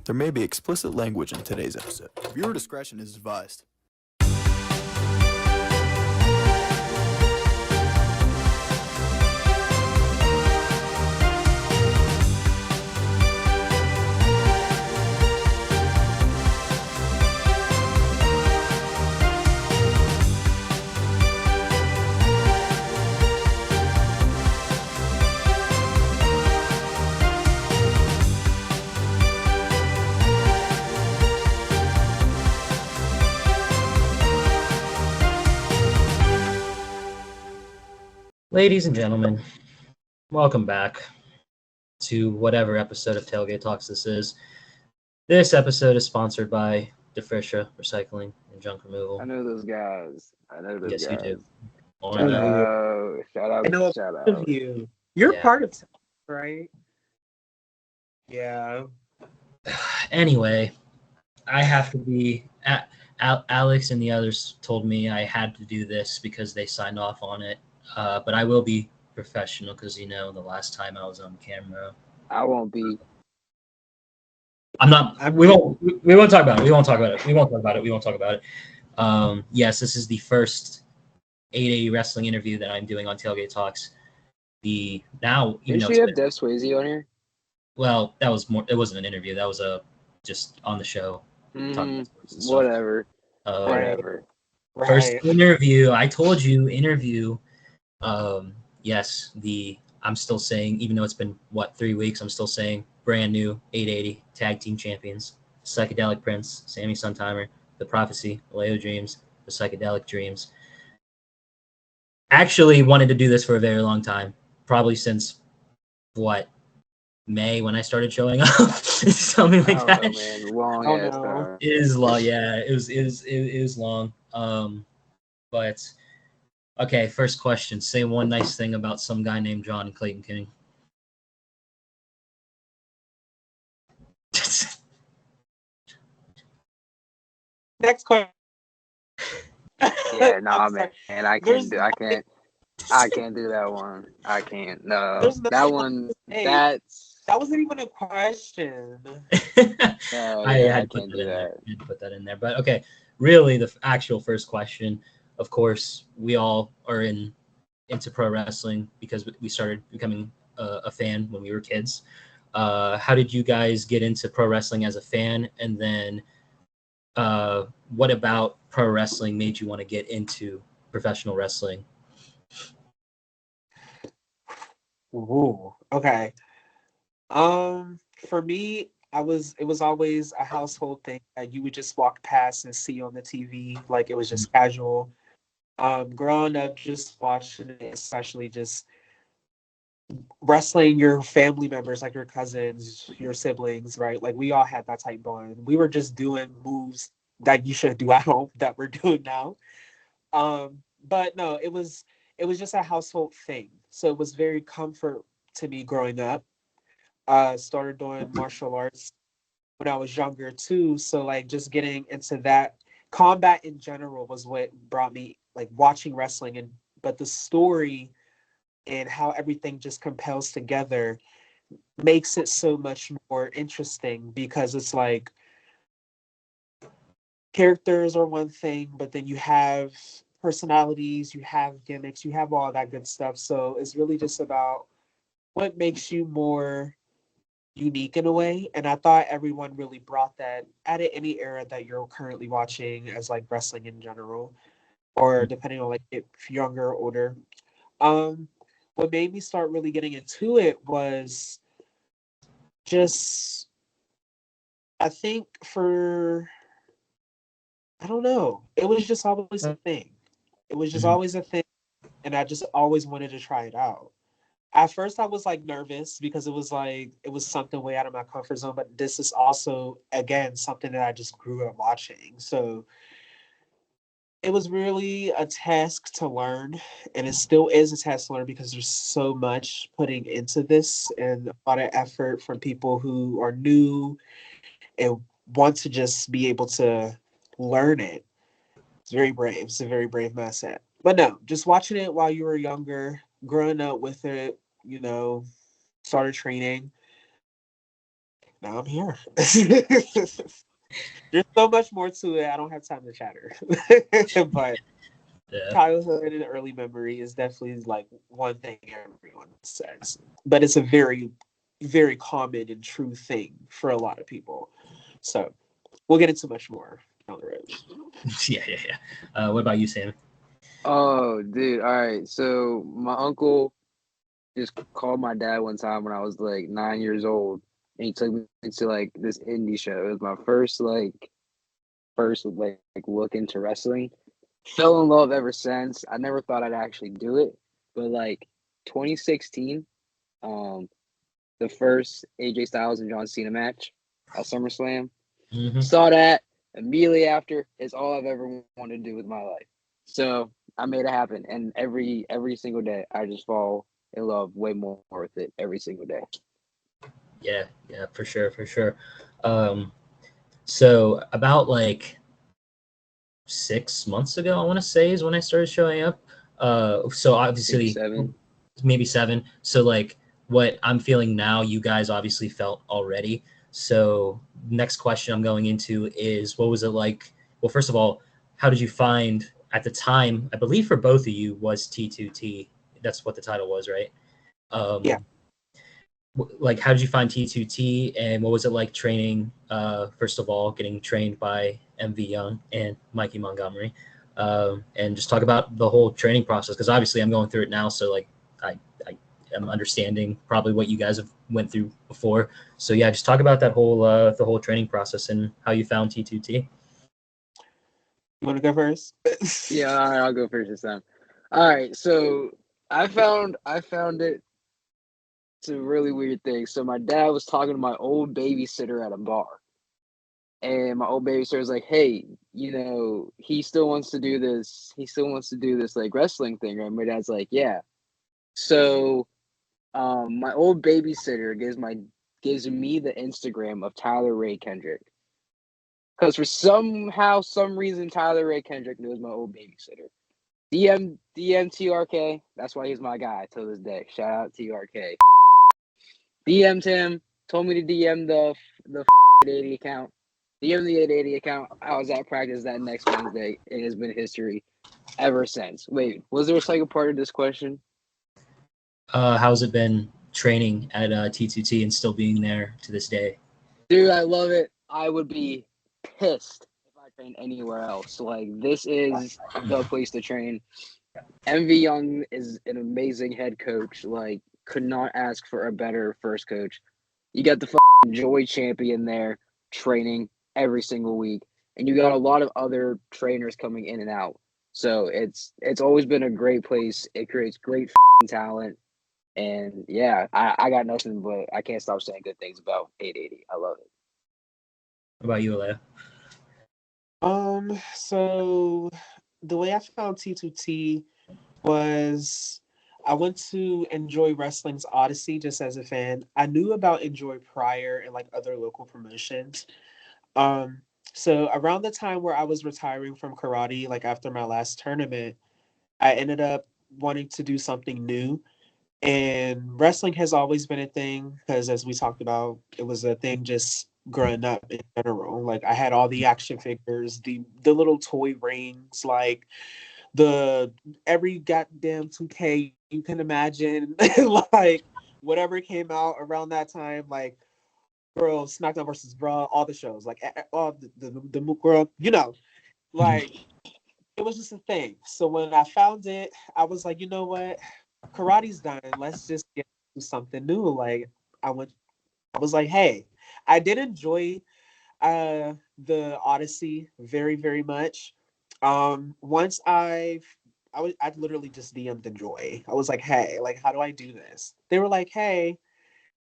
There may be explicit language in today's episode. Viewer discretion is advised. Ladies and gentlemen, welcome back to whatever episode of Tailgate Talks this is. This episode is sponsored by DeFrisha Recycling and Junk Removal. I know those guys. Yes, you do. Shout out. I know Shout of out. you. You're Yeah. part of Tailgate, right? Yeah. Anyway, I have to be... Alex and the others told me I had to do this because they signed off on it. But I will be professional because, you know, the last time I was on camera. I won't be. I'm not. We won't talk about it. Yes, this is the first 880 wrestling interview that I'm doing on Tailgate Talks. Did she have Dev Swayze on here? Well, that was more. It wasn't an interview. That was just on the show. Whatever. Right. First interview. I told you interview. Yes, I'm still saying, even though it's been 3 weeks, I'm still saying brand new 880 tag team champions, Psychedelic Prince, Sammy Suntheimer, The Prophecy, Alao Dreams, The Psychedelic Dreams. Actually wanted to do this for a very long time, probably since May when I started showing up. Something like that. Know, man. Long ass time. It is long, yeah. It is long. But okay, first question. Say one nice thing about some guy named John Clayton King. Next question. Yeah, nah, man. I can't do that one. I can't. No. That one. That wasn't even a question. I can't do that. I had to put that in there. But okay, really, the actual first question. Of course, we all are into pro wrestling because we started becoming a fan when we were kids. How did you guys get into pro wrestling as a fan? And then what about pro wrestling made you want to get into professional wrestling? Ooh, okay. For me, it was always a household thing that you would just walk past and see on the TV. Like, it was just casual. Growing up, just watching it, especially just wrestling your family members, like your cousins, your siblings, right? Like, we all had that type bond. We were just doing moves that you should do at home that we're doing now. But no, it was just a household thing. So it was very comfort to me growing up. Started doing martial arts when I was younger too. So like just getting into that, combat in general was what brought me like watching wrestling, but the story and how everything just compels together makes it so much more interesting, because it's like characters are one thing, but then you have personalities, you have gimmicks, you have all that good stuff. So it's really just about what makes you more unique in a way. And I thought everyone really brought that at any era that you're currently watching as like wrestling in general, or depending on like if younger or older. What made me start really getting into it was just, I think I don't know, it was just always a thing. It was just always a thing, and I just always wanted to try it out. At first I was like nervous because it was something way out of my comfort zone, but this is also, again, something that I just grew up watching. So it was really a task to learn, and it still is a task to learn because there's so much putting into this and a lot of effort from people who are new and want to just be able to learn it. It's very brave. It's a very brave mindset. But no, just watching it while you were younger, growing up with it, started training. now I'm here. There's so much more to it. I don't have time to chatter. But Yeah. childhood and early memory is definitely like one thing everyone says. But it's a very, very common and true thing for a lot of people. So we'll get into much more down the road. Yeah. What about you, Sammy? Oh, dude. All right. So my uncle just called my dad one time when I was like 9 years old, and he took me to like this indie show. It was my first look into wrestling. Fell in love ever since. I never thought I'd actually do it, but like 2016, um, the first AJ Styles and John Cena match at SummerSlam. Mm-hmm. Saw that immediately after. It's all I've ever wanted to do with my life. So I made it happen, and every single day I just fall in love way more with it every single day. Yeah, for sure. So about like 6 months ago, I want to say is when I started showing up. So obviously maybe 7. So like what I'm feeling now, you guys obviously felt already. So next question I'm going into is what was it like? Well, first of all, how did you find at the time? I believe for both of you was T2T. That's what the title was, right? Yeah. Like how did you find T2T, and what was it like training? First of all, getting trained by MV Young and Mikey Montgomery, and just talk about the whole training process, because obviously I'm going through it now, so like I am understanding probably what you guys have went through before. So yeah, just talk about that whole the whole training process and how you found T2T. You want to go first? Yeah, all right, I'll go first this time. All right, so I found it. It's a really weird thing. So my dad was talking to my old babysitter at a bar, and my old babysitter was like, "Hey, he still wants to do this. He still wants to do this like wrestling thing." Right? My dad's like, "Yeah." So, my old babysitter gives me the Instagram of Tyler Ray Kendrick, because for some reason Tyler Ray Kendrick knows my old babysitter. DM TRK. That's why he's my guy till this day. Shout out TRK. DM'd him. Told me to DM the 880 account. DM the 880 account. I was at practice that next Wednesday. It has been history ever since. Wait, was there a second part of this question? How's it been training at T2T and still being there to this day? Dude, I love it. I would be pissed if I trained anywhere else. Like, this is the place to train. MV Young is an amazing head coach. Like, could not ask for a better first coach. You got the Joy champion there training every single week, and you got a lot of other trainers coming in and out. So it's always been a great place. It creates great talent, and yeah, I got nothing but I can't stop saying good things about 880. I love it. What about you, Alao? So the way I found T2T was I went to Enjoy Wrestling's Odyssey just as a fan. I knew about Enjoy prior and like other local promotions. Um, so around the time where I was retiring from karate, like after my last tournament, I ended up wanting to do something new. And wrestling has always been a thing because, as we talked about, it was a thing just growing up in general. Like I had all the action figures, the little toy rings, like the every goddamn 2K you can imagine, like whatever came out around that time, like Girl, SmackDown versus Raw, all the shows, like all the girl, like it was just a thing. So when I found it, I was like, you know what, karate's done. Let's just get to something new. Like I went, I was like, hey, I did enjoy the Odyssey very, very much. Once I literally just DM'd Enjoy. I was like, hey, like, how do I do this? They were like, hey,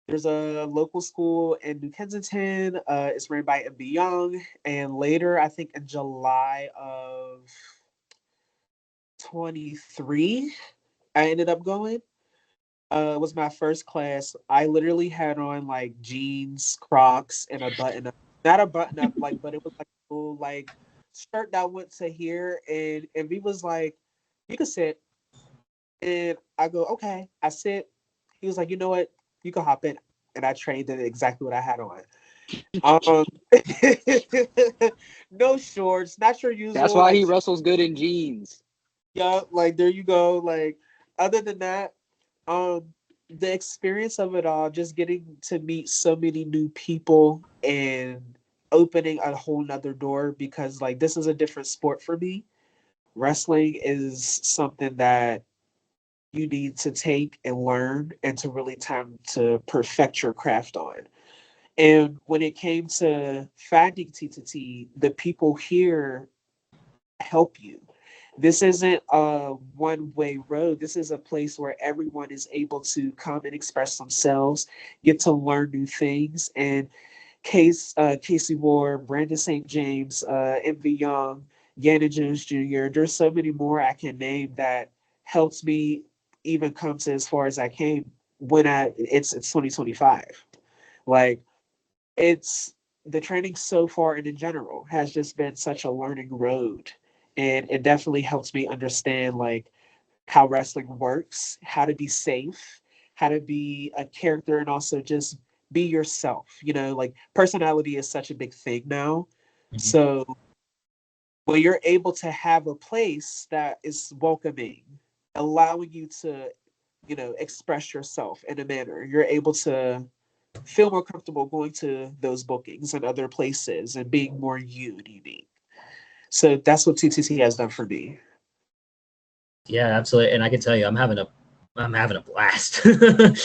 there's a local school in New Kensington. It's ran by MB Young. And later, I think in July of 23, I ended up going. It was my first class. I literally had on like jeans, Crocs, and a button up. Not a button up, like, but it was like a little like shirt that went to here. And V was like, you can sit. And I go, okay. I sit. He was like, you know what? You can hop in. And I trained in exactly what I had on. Um, no shorts, not your That's usual why like. he wrestles good in jeans. Yeah, like there you go. Like other than that, um, the experience of it all, just getting to meet so many new people and opening a whole nother door because like this is a different sport for me. Wrestling is something that you need to take and learn and to really time to perfect your craft on. And when it came to finding T2T, the people here help you. This isn't a one way road. This is a place where everyone is able to come and express themselves, get to learn new things. And Casey Ward, Brandon St. James, MV Young, Gannon Jones Jr., there's so many more I can name that helps me even come to as far as I came when it's 2025. Like it's the training so far and in general has just been such a learning road, and it definitely helps me understand like how wrestling works, how to be safe, how to be a character, and also just be yourself. You know, like personality is such a big thing now. Mhm. So when you're able to have a place that is welcoming, allowing you to, you know, express yourself in a manner, you're able to feel more comfortable going to those bookings and other places and being more you and unique. So that's what TTT has done for me. Yeah, absolutely. And I can tell you, I'm having a blast. The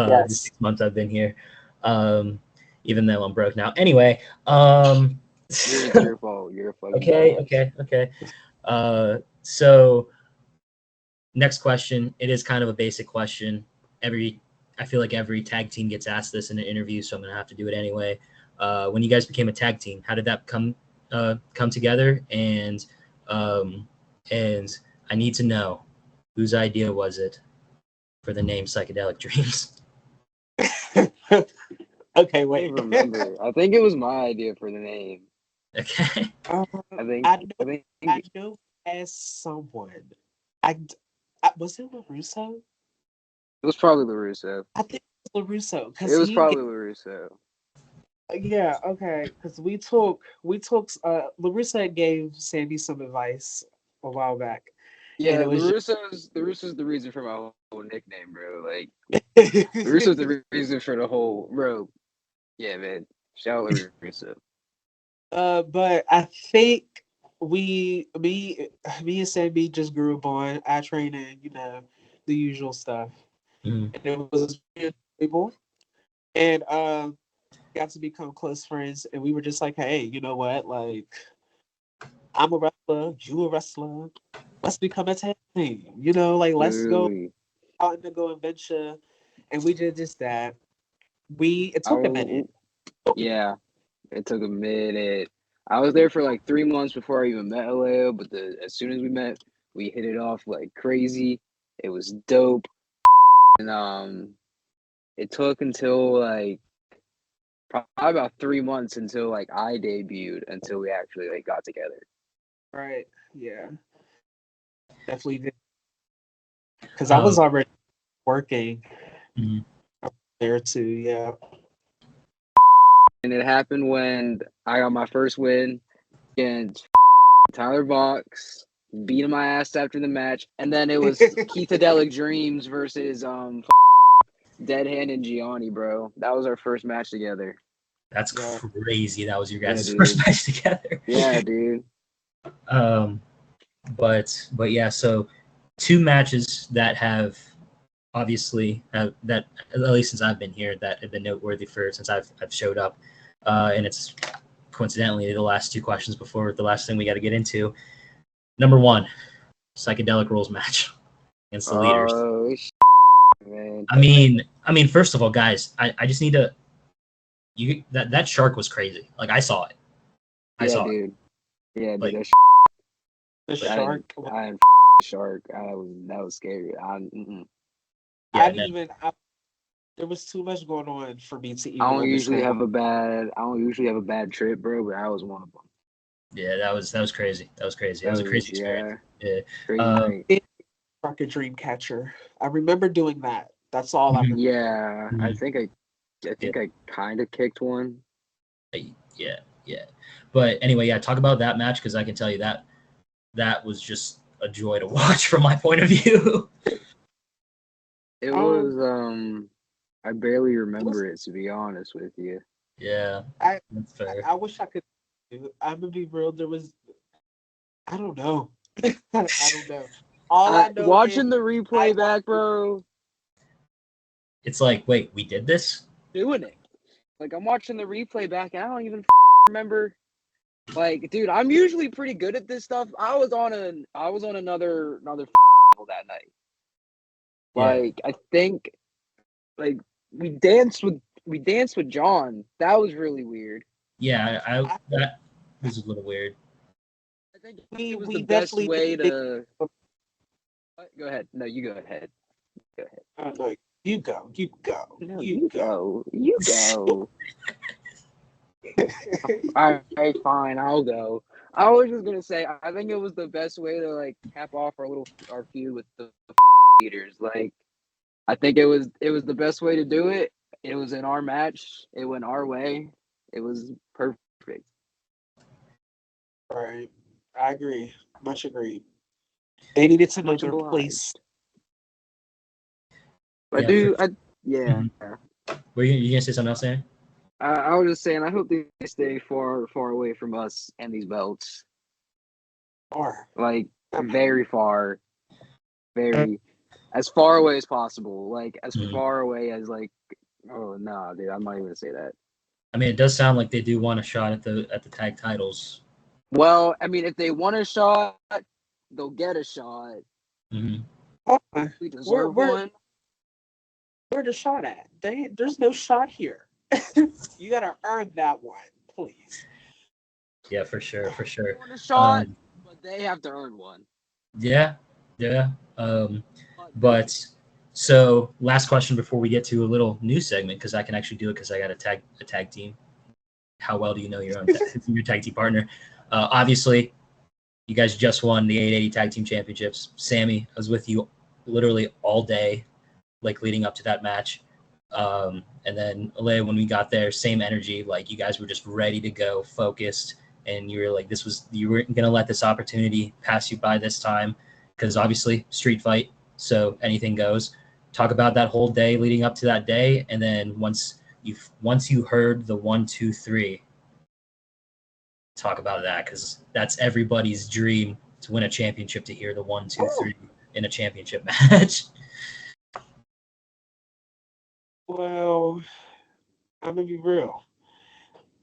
Yes. 6 months I've been here, um, even though I'm broke now. Anyway, It's your fault. You're a fucking okay, boss. okay. So next question. It is kind of a basic question. I feel like every tag team gets asked this in an interview, so I'm gonna have to do it anyway. When you guys became a tag team, how did that come together? Um, and I need to know whose idea was it for the name Psychedelic Dreams? Okay, I don't wait. even remember. I think it was my idea for the name. Okay. um, I think I I know, think I know as someone. I, was it LaRusso? it was probably LaRusso. I think it was LaRusso It because was probably LaRusso. yeah, okay, because we took LaRusso gave Sandy some advice a while back, and Yeah, it was LaRusso's the reason for my whole nickname, bro. Like LaRusso's just the reason for the whole bro. Yeah, man. Shout out LaRusso. but I think we me and Sammy just grew up on our training, you know, the usual stuff. Mhm. And it was very enjoyable. And got to become close friends and we were just like, hey, you know what? Like I'm a wrestler, you a wrestler. Let's become a tag team. You know, like let's go Literally. out and go adventure. And we did just that. It I took a minute. was, yeah, it took a minute. I was there for like 3 months before I even met Alao, but as soon as we met, we hit it off like crazy. It was dope. And it took until like probably about 3 months until like I debuted until we actually like got together. Right. Yeah. Definitely did. Because I was Um, already working mhm. there too. Yeah. And it happened when I got my first win against Tyler Box, beating my ass after the match, and then it was Keithadelic Dreams versus Dead Hand and Gianni, bro. That was our first match together. That's Yeah. crazy. That was your Yeah, guys' first dude. match together. Yeah, dude. Um, but yeah, so two matches that have obviously that at least since I've been here that have been noteworthy for since I've showed up, and it's coincidentally the last two questions before the last thing we got to get into. Number one, psychedelic rules match against the leaders. Oh, man. First of all, guys, I just need to that shark was crazy. Like I saw it. I Yeah, saw it. dude. Yeah, dude. Like The like shark. I am shark. That was scary. yeah, I didn't no, even. There was too much going on for me to I even don't usually understand. have a bad. I don't usually have a bad trip, bro. But I was one of them. yeah, that was crazy. That was crazy. That That was a crazy was experience. yeah, Yeah. crazy Um, night. Shark a dream catcher. I remember doing that. That's all I remember. Yeah, I mhm. think I Yeah. think I kind of kicked one. Yeah. But anyway, yeah, talk about that match because I can tell you that was just a joy to watch from my point of view. It was I barely remember it, to be honest with you. Yeah, I that's fair. I wish I could. I'm gonna be real. There was I don't know. I don't know. All I know Watching is the replay back, bro. It's like, wait, we did this? Doing it. Like I'm watching the replay back, and I don't even remember. Like, dude, I'm usually pretty good at this stuff. I was on another level that night. Like, I think, like we danced with John. That was really weird. Yeah, I that was a little weird. I think it was we the best definitely way did. to. Go ahead. No, you go ahead. Go ahead. No, you go. No, you go. You go. All right, fine. I'll go. I was just gonna say, I think it was the best way to like cap off our feud with the leaders. Like, I think it was the best way to do it. It was in our match. It went our way. It was perfect. Right. I agree. Much agreed. They needed to know Much their obliged. place. But yeah. Were you gonna say something else, Sam? I was just saying, I hope they stay far away from us and these belts. Or Like, very far. Very. As far away as possible. Like, as far away as, like, oh, nah, dude, I'm not even going to say that. I mean, it does sound like they do want a shot at the tag titles. Well, I mean, if they want a shot, they'll get a shot. Mm-hmm. We deserve one. Where the shot at? There's no shot here. You gotta earn that one, please. Yeah, for sure. They want a shot, but they have to earn one. Yeah. But so last question before we get to a little new segment, because I can actually do it because I got a tag team. How well do you know your tag team partner? Obviously, you guys just won the 880 tag team championships. Sammy, I was with you literally all day, like leading up to that match. And then Alao, when we got there, same energy. Like you guys were just ready to go, focused, and you were like, you weren't gonna let this opportunity pass you by this time, because obviously street fight, so anything goes. Talk about that whole day leading up to that day, and then once you heard the 1, 2, 3, talk about that, because that's everybody's dream to win a championship, to hear the 1, 2, 3 in a championship match. Well, I'm gonna be real.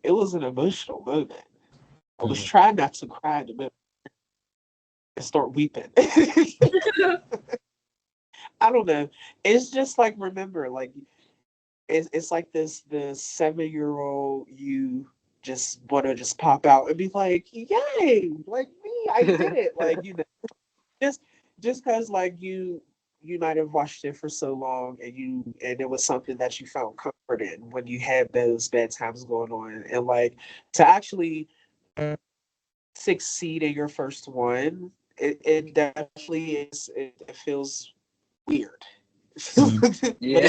It was an emotional moment. I was trying not to cry in the middle and start weeping. I don't know. It's just like, remember, like it's like the 7-year-old you just want to just pop out and be like, yay, like me, I did it. Like, just because like you might have watched it for so long and it was something that you found comfort in when you had those bad times going on, and like to actually succeed in your first one, it definitely is. It feels weird. Yeah.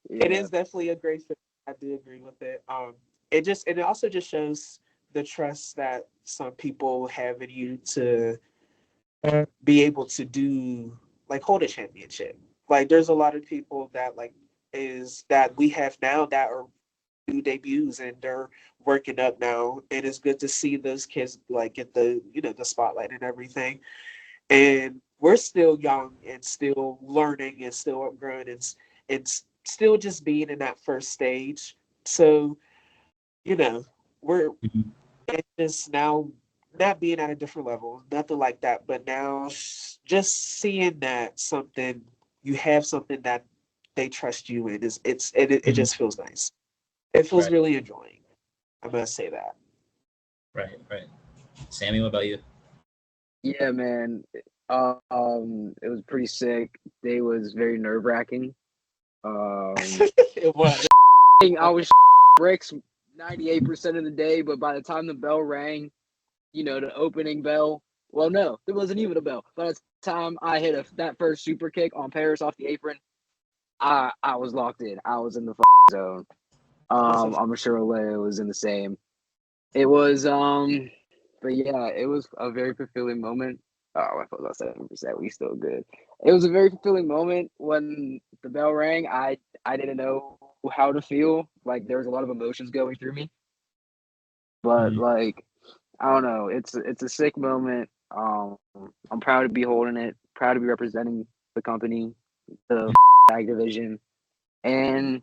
It is definitely a great film. I do agree with it. It also just shows the trust that some people have in you to be able to do, like, hold a championship. Like there's a lot of people that that we have now that are new debuts and they're working up now, and it's good to see those kids like get the the spotlight and everything. And we're still young and still learning and still growing and still just being in that first stage. So, we're it's just now not being at a different level, nothing like that. But now just seeing that you have something that they trust you in it just feels nice. It feels really enjoying. I must say that. Right. Sammy, what about you? Yeah, man. It was pretty sick. Day was very nerve-wracking. It was. I was bricks 98% of the day, but by the time the bell rang, the opening bell. Well, no, there wasn't even a bell. By the time I hit that first super kick on Paris off the apron, I was locked in. I was in the zone. I'm sure Alao was in the same. It was but yeah, it was a very fulfilling moment. Oh, I thought about 7%. We still good. It was a very fulfilling moment when the bell rang. I didn't know how to feel. Like there was a lot of emotions going through me. But like I don't know, it's a sick moment. I'm proud to be holding it, proud to be representing the company, the tag division, and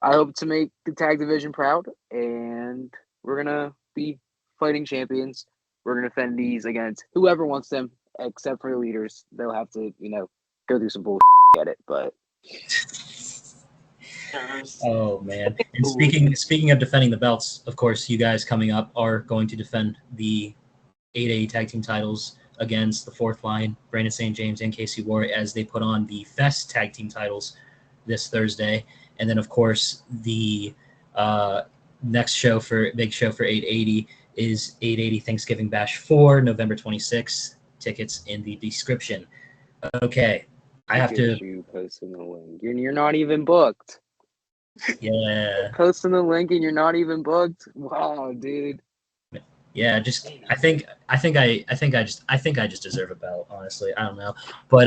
I hope to make the tag division proud. And we're gonna be fighting champions. We're gonna defend these against whoever wants them, except for the leaders. They'll have to, go through some bullshit at it. But Oh man! And speaking of defending the belts, of course, you guys coming up are going to defend the 8A tag team titles against the Fourth Line, Brandon St. James and Casey Ward, as they put on the Fest tag team titles this Thursday. And then, of course, the next big show for 880 is 880 Thanksgiving Bash 4, November 26th. Tickets in the description. Okay, I have to. You posting the link. You're not even booked. Yeah. Posting the link and you're not even booked. Wow, dude. Yeah, I think I just deserve a belt, honestly. I don't know. But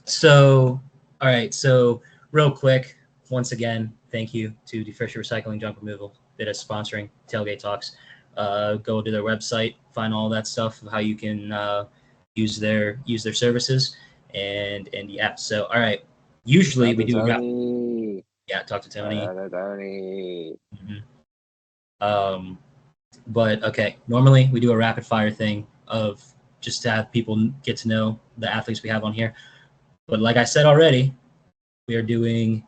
so all right, so real quick, once again, thank you to the Fisher Recycling Junk Removal that is sponsoring Tailgate Talks. Go to their website, find all that stuff of how you can use their services, and yeah. So all right, usually we do Tony. Yeah, talk to Tony. Tony. Mm-hmm. But okay, normally we do a rapid fire thing of just to have people get to know the athletes we have on here. But like I said already, we are doing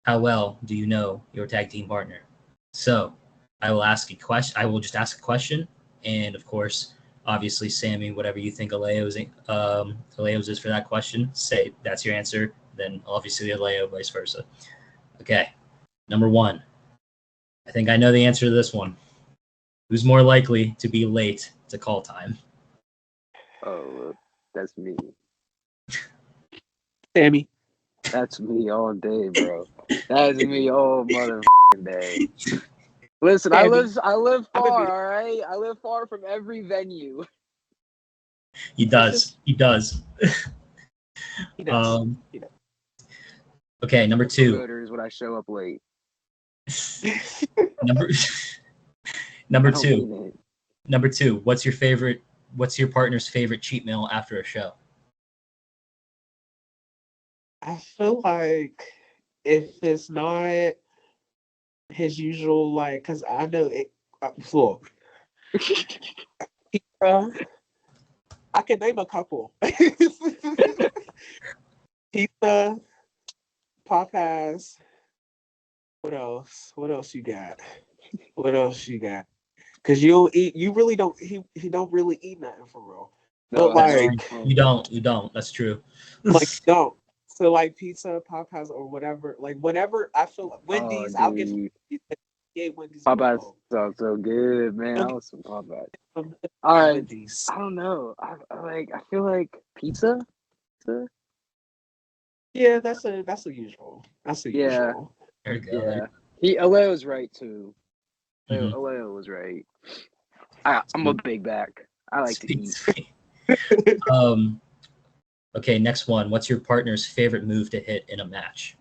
how well do you know your tag team partner? So I will ask a question. I will just ask a question, and of course, obviously, Sammy, whatever you think Alao's is for that question, say that's your answer. Then obviously Alao, vice versa. Okay, number one. I think I know the answer to this one. Who's more likely to be late to call time? Oh, that's me. Sammy. That's me all day, bro. That is me all motherfucking day. Listen, I live far, all right? I live far from every venue. He does. He does. He does. Okay, number two. Promoters when I show up late. Number two. Number two. What's your partner's favorite cheat meal after a show? I feel like if it's not his usual, like, because I know it. Look, I can name a couple. Pizza, Popeyes. What else? What else you got? What else you got? Because you really don't. He don't really eat nothing for real. No, But like you don't. That's true. like don't. So like pizza, Popeyes, or whatever. Like whenever I feel like Wendy's, I'll get pizza. Wendy's. Popeyes sounds so good, man. I want some Popeyes. All right, Wendy's. I don't know. I feel like pizza. Yeah, that's a usual. That's a usual. There you go. Yeah, Alao's right too. Alao was right. I'm a big back. I like to eat. Okay, next one. What's your partner's favorite move to hit in a match?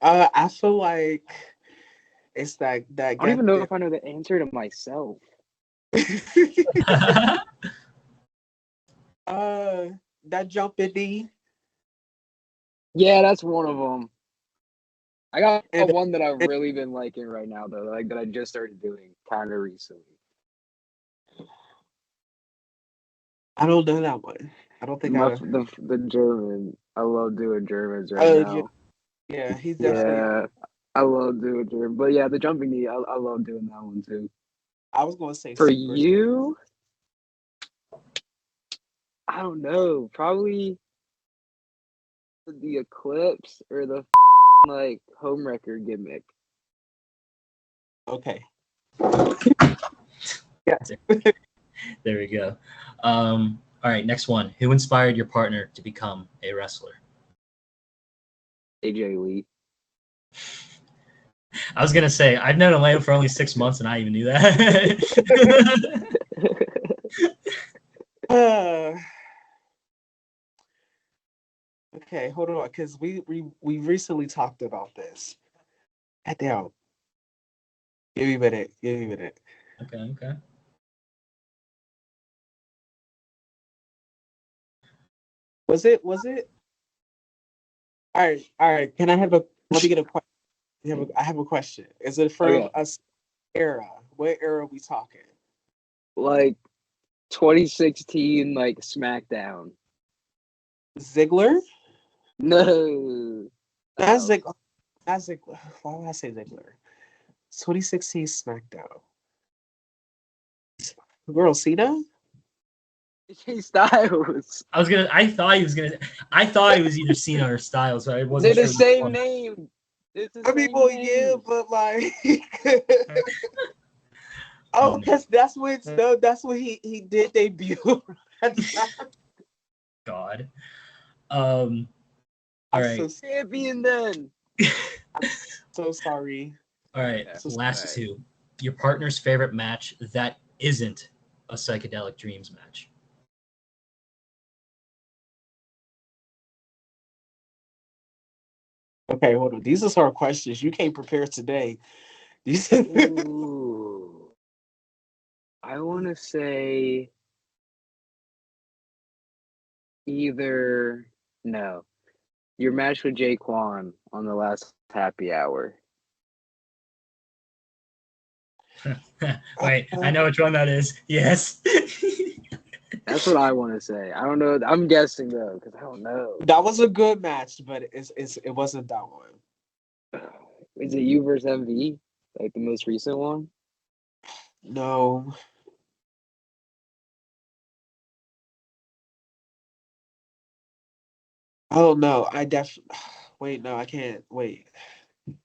I feel like it's that. I don't even know if I know the answer to myself. That jumping knee. Yeah, that's one of them. I got one that I've really been liking right now, though, like that I just started doing kind of recently. I don't know that one. I don't think the German. I love doing Germans right now. Yeah, he's definitely. Yeah, I love doing German, but yeah, the jumping knee. I love doing that one too. I was going to say for you. I don't know. Probably the Eclipse or the like home record gimmick. Okay. Yeah. There we go. All right, next one. Who inspired your partner to become a wrestler? AJ Lee. I was gonna say I've known Alao for only 6 months, and I even knew that. Okay, hold on, because we recently talked about this. God damn. Give me a minute. Okay. Was it? All right. Can I have a? Let me get a question. I have a question. Is it from a era? What era are we talking? Like 2016, like SmackDown. Ziggler? No. Not Ziggler. Not Ziggler. Why would I say Ziggler? 2016 SmackDown. Girl, Cena? AJ Styles. I thought he was either Cena or Styles, so I wasn't They're sure. the same name. It's the same Well, name. yeah, but like, oh, because that's when he did debut. God. All right. So Champion then. I'm so sorry. All right. Last two. Your partner's favorite match that isn't a Psychedelic Dreams match. Okay, hold on. These are hard questions. You can't prepare today. Ooh. I want to say either no. Your match with Jaquan on the last happy hour. Wait, I know which one that is. Yes. That's what I want to say. I don't know. I'm guessing though, because I don't know. That was a good match, but it wasn't that one. Is it you versus MV? Like the most recent one? No. Oh no, wait, no, I can't. Wait. I'm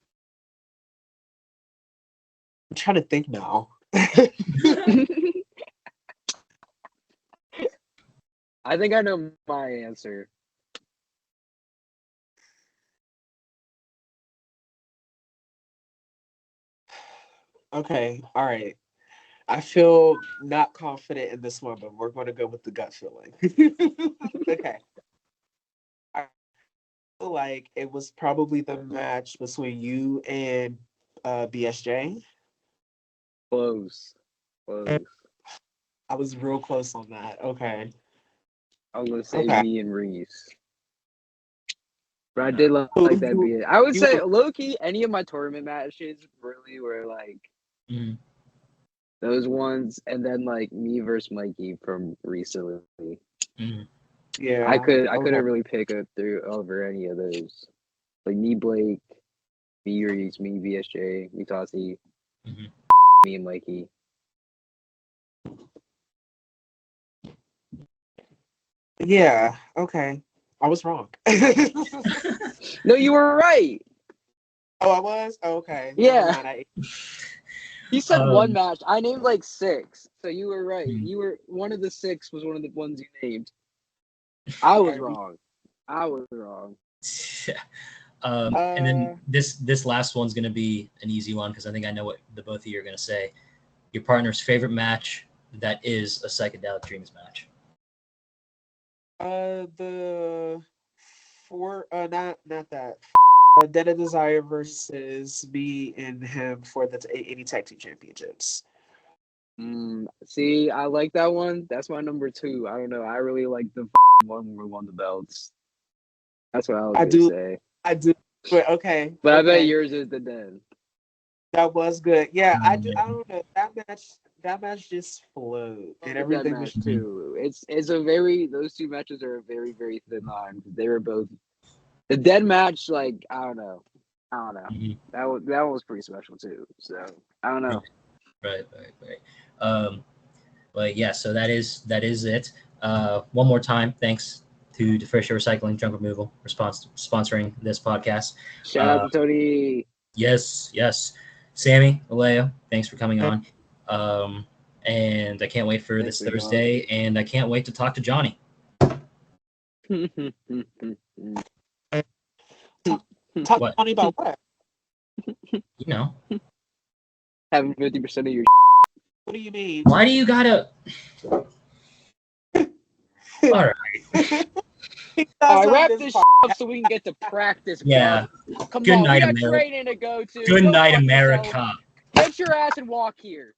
trying to think now. I think I know my answer. Okay, all right. I feel not confident in this one, but we're going to go with the gut feeling. Okay. I feel like it was probably the match between you and BSJ. Close. I was real close on that. Okay. I was gonna say me and Reese. But I did like that beat. I would say low key, any of my tournament matches really were like those ones, and then like me versus Mikey from recently. Yeah. I couldn't really pick up through over any of those. Like me Blake, me Reese, me BSJ, me Tossie, me and Mikey. Yeah. Okay. I was wrong. No, you were right. Oh, I was? Oh, okay. Yeah. He said one match. I named like 6. So you were right. You were one of the 6 was one of the ones you named. I was wrong. And then this last one's gonna be an easy one because I think I know what the both of you are gonna say. Your partner's favorite match that is a Psychedelic Dreams match. Not that. Dead of Desire versus me and him for the 80 Tag Team Championships. See, I like that one. That's my number 2. I don't know. I really like the one where we won the belts. That's what I was gonna say. I do. But okay. But I bet yours is the Den. That was good. Yeah, I don't know. That match just flowed. And everything that match too. It's a very those two matches are a very, very thin line because they were both the dead match, like I don't know. That one was pretty special too. So I don't know. Right. But yeah, so that is it. One more time, thanks to Defrisha Recycling Junk Removal for sponsoring this podcast. Shout out to Tony. Yes. Sammy, Alao, thanks for coming on. And I can't wait for this Thursday, and I can't wait to talk to Johnny. Talk to Johnny about what? You know. Having 50% of your. What do you mean? Why do you gotta? All right. All right, wrap this up so we can get to practice. Yeah. Come Good on, night, we got America. training to go to. Good Go night, fuck America. yourself. Get your ass and walk here.